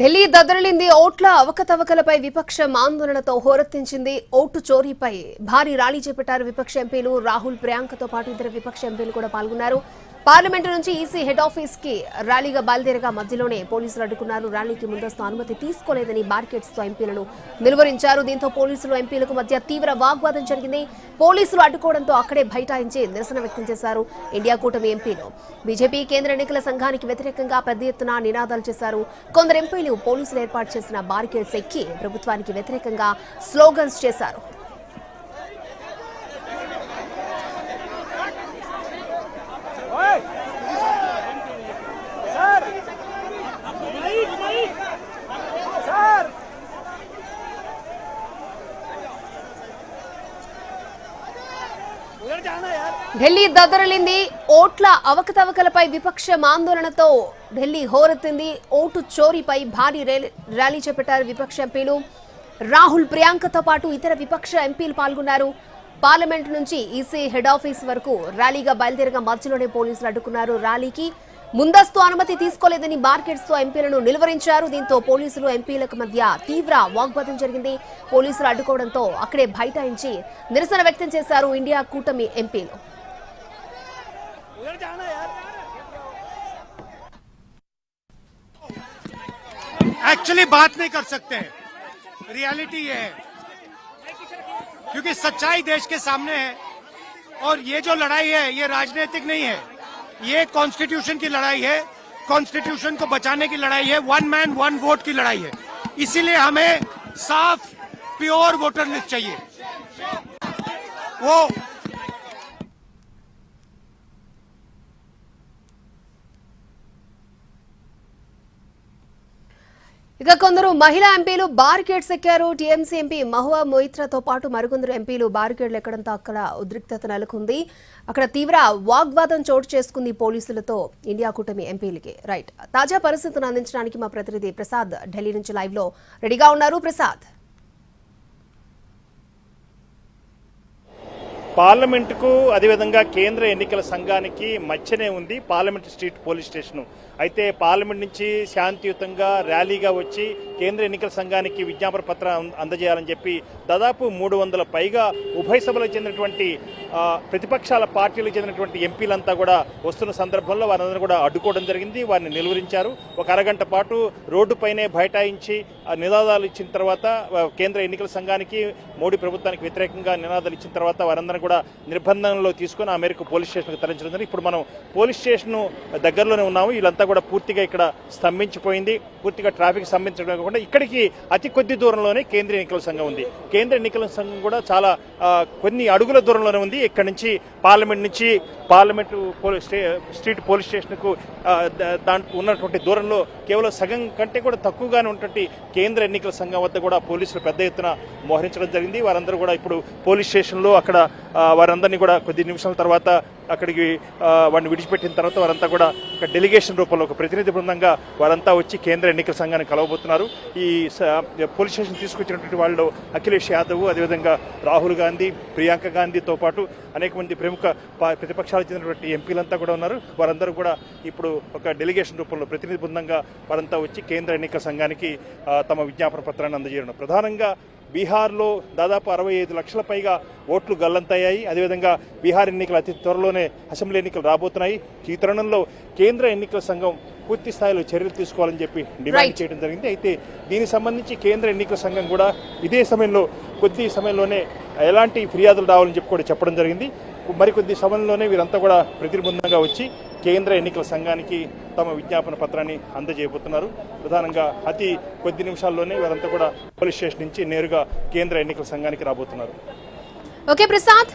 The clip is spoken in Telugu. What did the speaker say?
ఢిల్లీ దద్దరిల్లింది. ఓట్ల అవకతవకలపై విపక్షం ఆందోళనతో హోరెత్తించింది. ఓటు చోరీపై భారీ ర్యాలీ చేపట్టారు విపక్ష ఎంపీలు. రాహుల్, ప్రియాంకతో పాటు ఇతర విపక్ష ఎంపీలు కూడా పాల్గొన్నారు. పార్లమెంటు నుంచి ఈసీ హెడ్ ఆఫీస్ కి ర్యాలీగా బయలుదేరగా మధ్యలోనే పోలీసులు అడ్డుకున్నారు. ర్యాలీకి ముందస్తు అనుమతి తీసుకోలేదని బారికేడ్స్ తో ఎంపీలను నిలువరించారు. దీంతో పోలీసులు ఎంపీలకు మధ్య తీవ్ర వాగ్వాదం జరిగింది. పోలీసులు అడ్డుకోవడంతో అక్కడే బైఠాయించి నిరసన వ్యక్తం చేశారు ఇండియా కూటమి ఎంపీలు. బీజేపీ కేంద్ర ఎన్నికల సంఘానికి వ్యతిరేకంగా పెద్ద ఎత్తున నినాదాలు చేశారు. కొందరు ఎంపీలు పోలీసులు ఏర్పాటు చేసిన బారికేడ్స్ ఎక్కి ప్రభుత్వానికి వ్యతిరేకంగా స్లోగన్స్ చేశారు. ఢిల్లీ దద్దరిల్లింది. ఓట్ల అవకతవకలపై విపక్షం ఆందోళనతో ఢిల్లీ హోరెత్తింది. ఓటు చోరీపై భారీ ర్యాలీ చేపట్టారు విపక్ష ఎంపీలు. రాహుల్, ప్రియాంకతో పాటు ఇతర విపక్ష ఎంపీలు పాల్గొన్నారు. పార్లమెంట్ నుంచి ఈసీ హెడ్ ఆఫీస్ వరకు ర్యాలీగా బయలుదేరగా మధ్యలోనే పోలీసులు అడ్డుకున్నారు. ర్యాలీకి ముందస్తు అనుమతి తీసుకోలేదని బార్కెట్స్ తో ఎంపీలను నిలువరించారు. దీంతో పోలీసులు ఎంపీలకు మధ్య తీవ్ర వాగ్వాదం జరిగింది. పోలీసులు అడ్డుకోవడంతో అక్కడే బైఠాయించి నిరసన వ్యక్తం చేశారు ఇండియా కూటమి ఎంపీలు. एक्चुअली बात नहीं कर सकते, रियलिटी ये है क्योंकि सच्चाई देश के सामने है और ये जो लड़ाई है ये राजनीतिक नहीं है, ये कॉन्स्टिट्यूशन की लड़ाई है, कॉन्स्टिट्यूशन को बचाने की लड़ाई है, वन मैन वन वोट की लड़ाई है। इसीलिए हमें साफ प्योर वोटर लिस्ट चाहिए। वो ఇక కొందరు మహిళా ఎంపీలు బారికేడ్స్ ఎక్కారు. టీఎంసీ ఎంపీ మహువా మొయిత్రాతో పాటు మరికొందరు ఎంపీలు బారికేడ్లు ఎక్కడంతో అక్కడ ఉద్రిక్తత నెలకొంది. అక్కడ తీవ్ర వాగ్వాదం చోటు చేసుకుంది పోలీసులతో ఇండియా కూటమి ఎంపీలకి. రైట్, తాజా పరిస్థితులను అందించడానికి మా ప్రతినిధి ప్రసాద్ ఢిల్లీ నుంచి లైవ్ లో రెడీగా ఉన్నారు. ప్రసాద్, పార్లమెంటుకు అదేవిధంగా కేంద్ర ఎన్నికల సంఘానికి మధ్యనే ఉంది పార్లమెంట్ స్ట్రీట్ పోలీస్ స్టేషన్. అయితే పార్లమెంట్ నుంచి శాంతియుతంగా ర్యాలీగా వచ్చి కేంద్ర ఎన్నికల సంఘానికి విజ్ఞాపన పత్రం అందజేయాలని చెప్పి దాదాపు 300 పైగా ఉభయ సభలకు చెందినటువంటి ప్రతిపక్షాల పార్టీలకు చెందినటువంటి ఎంపీలంతా కూడా వస్తున్న సందర్భంలో వారందరూ కూడా అడ్డుకోవడం జరిగింది. వారిని నిలువరించారు. ఒక అరగంట పాటు రోడ్డుపైనే బైఠాయించి నినాదాలు ఇచ్చిన తర్వాత కేంద్ర ఎన్నికల సంఘానికి మోడీ ప్రభుత్వానికి వ్యతిరేకంగా నినాదాలు ఇచ్చిన తర్వాత వారందరూ కూడా నిర్బంధంలో తీసుకుని ఆ మేరకు పోలీస్ స్టేషన్కి తరలించడం జరిగింది. ఇప్పుడు మనం పోలీస్ స్టేషన్ దగ్గరలోనే ఉన్నాము. వీళ్ళంతా కూడా పూర్తిగా ఇక్కడ స్తంభించిపోయింది. పూర్తిగా ట్రాఫిక్ స్తంభించడం కాకుండా ఇక్కడికి అతి కొద్ది దూరంలోనే కేంద్ర ఎన్నికల సంఘం ఉంది. కేంద్ర ఎన్నికల సంఘం కూడా చాలా కొన్ని అడుగుల దూరంలోనే ఉంది. ఇక్కడ నుంచి పార్లమెంటు స్ట్రీట్ పోలీస్ స్టేషన్కు దాంట్లో ఉన్నటువంటి దూరంలో కేవలం సగం కంటే కూడా తక్కువగానే ఉన్నటువంటి కేంద్ర ఎన్నికల సంఘం వద్ద కూడా పోలీసులు పెద్ద ఎత్తున మోహరించడం జరిగింది. వారందరూ కూడా ఇప్పుడు పోలీస్ స్టేషన్లో అక్కడ వారందరినీ కూడా కొద్ది నిమిషాల తర్వాత అక్కడికి వారిని విడిచిపెట్టిన తర్వాత వారంతా కూడా ఒక డెలిగేషన్ రూపంలో ఒక ప్రతినిధి బృందంగా వారంతా వచ్చి కేంద్ర ఎన్నికల సంఘాన్ని కలవబోతున్నారు. ఈ పోలీస్ స్టేషన్ తీసుకొచ్చినటువంటి వాళ్ళు అఖిలేష్ యాదవ్, అదేవిధంగా రాహుల్ గాంధీ, ప్రియాంక గాంధీతో పాటు అనేక మంది ప్రముఖ ప్రతిపక్షాలకు చెందినటువంటి ఎంపీలంతా కూడా ఉన్నారు. వారందరూ కూడా ఇప్పుడు ఒక డెలిగేషన్ రూపంలో ప్రతినిధి బృందంగా వారంతా వచ్చి కేంద్ర ఎన్నికల సంఘానికి తమ విజ్ఞాపన పత్రాన్ని అందజేయడం. ప్రధానంగా బీహార్లో దాదాపు 65 లక్షల పైగా ఓట్లు గల్లంతయ్యాయి. అదేవిధంగా బీహార్ ఎన్నికలు అతి త్వరలోనే అసెంబ్లీ ఎన్నికలు రాబోతున్నాయి. ఈ తరుణంలో కేంద్ర ఎన్నికల సంఘం పూర్తి స్థాయిలో చర్యలు తీసుకోవాలని చెప్పి డిమాండ్ చేయడం జరిగింది. అయితే దీనికి సంబంధించి కేంద్ర ఎన్నికల సంఘం కూడా ఇదే సమయంలో కొద్ది సమయంలోనే ఎలాంటి ఫిర్యాదులు రావాలని చెప్పి కూడా చెప్పడం జరిగింది. మరికొద్ది సమయంలోనే వీరంతా కూడా ప్రతిబృందంగా వచ్చి కేంద్ర ఎన్నికల సంఘానికి తమ విజ్ఞాపన పత్రాన్ని అందజేయబోతున్నారు. ప్రధానంగా అతి కొద్ది నిమిషాల్లోనే వీరంతా కూడా పోలీస్ స్టేషన్ నుంచి నేరుగా కేంద్ర ఎన్నికల సంఘానికి రాబోతున్నారు. ఓకే ప్రసాద్.